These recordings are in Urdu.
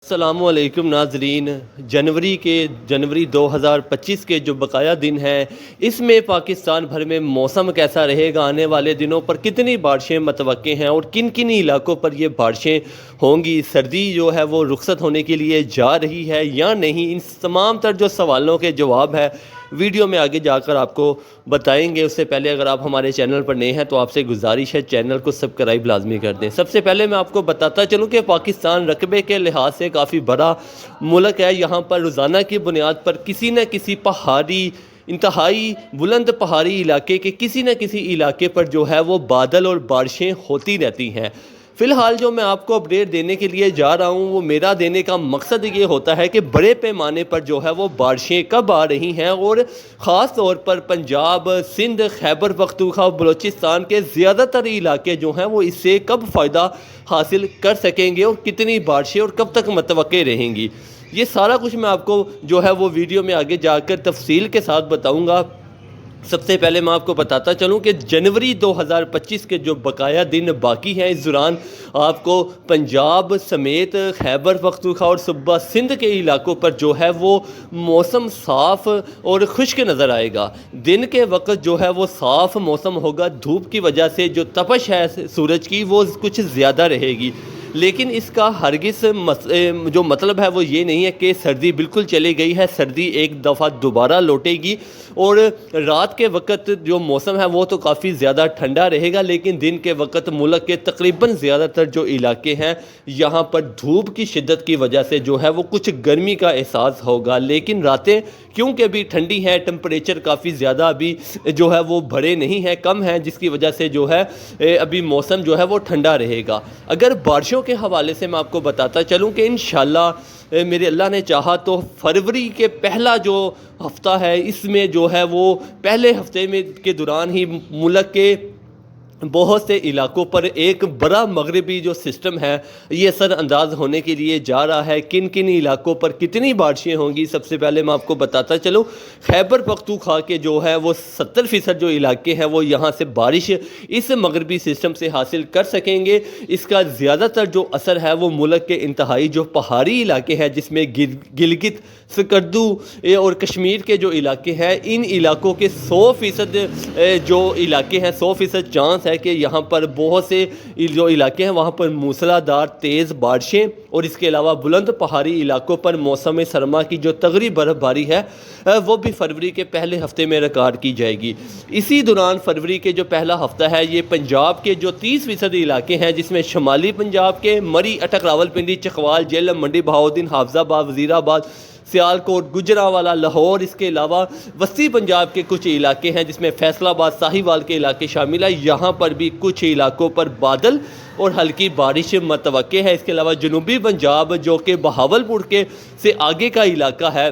السلام علیکم ناظرین۔ جنوری 2025 کے جو بقایا دن ہیں، اس میں پاکستان بھر میں موسم کیسا رہے گا، آنے والے دنوں پر کتنی بارشیں متوقع ہیں اور کن کن علاقوں پر یہ بارشیں ہوں گی، سردی جو ہے وہ رخصت ہونے کے لیے جا رہی ہے یا نہیں، ان تمام تر جو سوالوں کے جواب ہے ویڈیو میں آگے جا کر آپ کو بتائیں گے۔ اس سے پہلے اگر آپ ہمارے چینل پر نئے ہیں تو آپ سے گزارش ہے چینل کو سبسکرائب لازمی کر دیں۔ سب سے پہلے میں آپ کو بتاتا چلوں کہ پاکستان رقبے کے لحاظ سے کافی بڑا ملک ہے۔ یہاں پر روزانہ کی بنیاد پر کسی نہ کسی پہاڑی انتہائی بلند پہاڑی علاقے کے کسی نہ کسی علاقے پر جو ہے وہ بادل اور بارشیں ہوتی رہتی ہیں۔ فی الحال جو میں آپ کو اپڈیٹ دینے کے لیے جا رہا ہوں، وہ میرا دینے کا مقصد یہ ہوتا ہے کہ بڑے پیمانے پر جو ہے وہ بارشیں کب آ رہی ہیں اور خاص طور پر پنجاب، سندھ، خیبر پختونخوا، بلوچستان کے زیادہ تر علاقے جو ہیں وہ اس سے کب فائدہ حاصل کر سکیں گے اور کتنی بارشیں اور کب تک متوقع رہیں گی، یہ سارا کچھ میں آپ کو جو ہے وہ ویڈیو میں آگے جا کر تفصیل کے ساتھ بتاؤں گا۔ سب سے پہلے میں آپ کو بتاتا چلوں کہ جنوری 2025 کے جو بقایا دن باقی ہیں، اس دوران آپ کو پنجاب سمیت خیبر پختونخوا اور صوبہ سندھ کے علاقوں پر جو ہے وہ موسم صاف اور خشک نظر آئے گا۔ دن کے وقت جو ہے وہ صاف موسم ہوگا، دھوپ کی وجہ سے جو تپش ہے سورج کی وہ کچھ زیادہ رہے گی، لیکن اس کا ہرگز جو مطلب ہے وہ یہ نہیں ہے کہ سردی بالکل چلی گئی ہے۔ سردی ایک دفعہ دوبارہ لوٹے گی اور رات کے وقت جو موسم ہے وہ تو کافی زیادہ ٹھنڈا رہے گا، لیکن دن کے وقت ملک کے تقریباً زیادہ تر جو علاقے ہیں یہاں پر دھوپ کی شدت کی وجہ سے جو ہے وہ کچھ گرمی کا احساس ہوگا، لیکن راتیں کیونکہ ابھی ٹھنڈی ہیں، ٹمپریچر کافی زیادہ ابھی جو ہے وہ بڑے نہیں ہیں، کم ہیں، جس کی وجہ سے جو ہے ابھی موسم جو ہے وہ ٹھنڈا رہے گا۔ اگر بارشوں کے حوالے سے میں آپ کو بتاتا چلوں کہ انشاءاللہ میرے اللہ نے چاہا تو فروری کے پہلا جو ہفتہ ہے، اس میں جو ہے وہ پہلے ہفتے میں کے دوران ہی ملک کے بہت سے علاقوں پر ایک بڑا مغربی جو سسٹم ہے یہ اثر انداز ہونے کے لیے جا رہا ہے۔ کن کن علاقوں پر کتنی بارشیں ہوں گی، سب سے پہلے میں آپ کو بتاتا چلوں خیبر پختونخوا کے جو ہے وہ 70% جو علاقے ہیں وہ یہاں سے بارش اس مغربی سسٹم سے حاصل کر سکیں گے۔ اس کا زیادہ تر جو اثر ہے وہ ملک کے انتہائی جو پہاڑی علاقے ہیں، جس میں گلگت، سکردو اور کشمیر کے جو علاقے ہیں، ان علاقوں کے 100% جو علاقے ہیں 100% چانس ہے کہ یہاں پر بہت سے جو علاقے ہیں وہاں پر موسلا دھار تیز بارشیں، اور اس کے علاوہ بلند پہاڑی علاقوں پر موسم سرما کی جو تغری برف باری ہے وہ بھی فروری کے پہلے ہفتے میں ریکارڈ کی جائے گی۔ اسی دوران فروری کے جو پہلا ہفتہ ہے یہ پنجاب کے جو 30% علاقے ہیں، جس میں شمالی پنجاب کے مری، اٹک، راولپنڈی، چکوال، جہلم، منڈی بہاؤدین، حافظ آباد، وزیر آباد، سیالکوٹ، گجرانوالہ، لاہور، اس کے علاوہ وسطی پنجاب کے کچھ علاقے ہیں جس میں فیصل آباد، ساہیوال کے علاقے شامل ہیں، یہاں پر بھی کچھ علاقوں پر بادل اور ہلکی بارش متوقع ہے۔ اس کے علاوہ جنوبی پنجاب جو کہ بہاولپور کے سے آگے کا علاقہ ہے،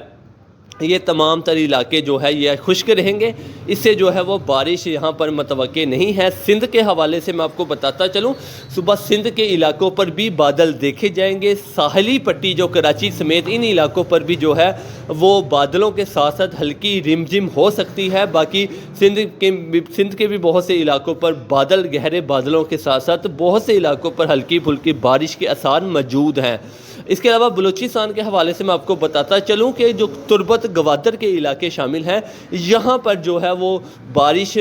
یہ تمام تر علاقے جو ہے یہ خشک رہیں گے، اس سے جو ہے وہ بارش یہاں پر متوقع نہیں ہے۔ سندھ کے حوالے سے میں آپ کو بتاتا چلوں، صبح سندھ کے علاقوں پر بھی بادل دیکھے جائیں گے، ساحلی پٹی جو کراچی سمیت ان علاقوں پر بھی جو ہے وہ بادلوں کے ساتھ ساتھ ہلکی رم جم ہو سکتی ہے۔ باقی سندھ کے بھی بہت سے علاقوں پر بادل، گہرے بادلوں کے ساتھ ساتھ بہت سے علاقوں پر ہلکی پھلکی بارش کے آثار موجود ہیں۔ اس کے علاوہ بلوچستان کے حوالے سے میں آپ کو بتاتا چلوں کہ جو تربت گوادر کے علاقے شامل ہیں، یہاں پر جو ہے وہ بارش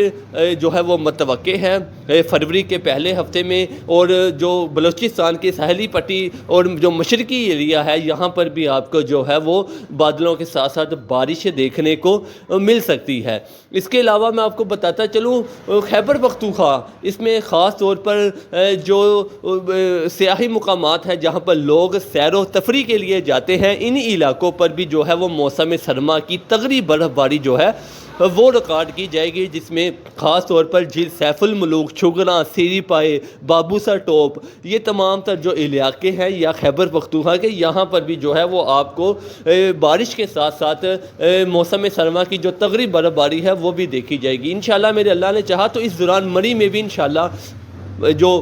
جو ہے وہ متوقع ہے فروری کے پہلے ہفتے میں، اور جو بلوچستان کی ساحلی پٹی اور جو مشرقی ایریا ہے یہاں پر بھی آپ کو جو ہے وہ بادلوں کے ساتھ ساتھ بارش دیکھنے کو مل سکتی ہے۔ اس کے علاوہ میں آپ کو بتاتا چلوں خیبر پختونخوا، اس میں خاص طور پر جو سیاحی مقامات ہیں جہاں پر لوگ سیر و تفریح کے لیے جاتے ہیں، ان علاقوں پر بھی جو ہے وہ موسم سرما کی تغری برف باری جو ہے وہ ریکارڈ کی جائے گی، جس میں خاص طور پر جھیل سیف الملوک، چھگنا، سیری پائے، بابوسا ٹوپ، یہ تمام تر جو علاقے ہیں یا خیبر پختونخوا کے، یہاں پر بھی جو ہے وہ آپ کو بارش کے ساتھ ساتھ موسم سرما کی جو تغری برف باری ہے وہ بھی دیکھی جائے گی۔ انشاءاللہ میرے اللہ نے چاہا تو اس دوران مری میں بھی انشاءاللہ جو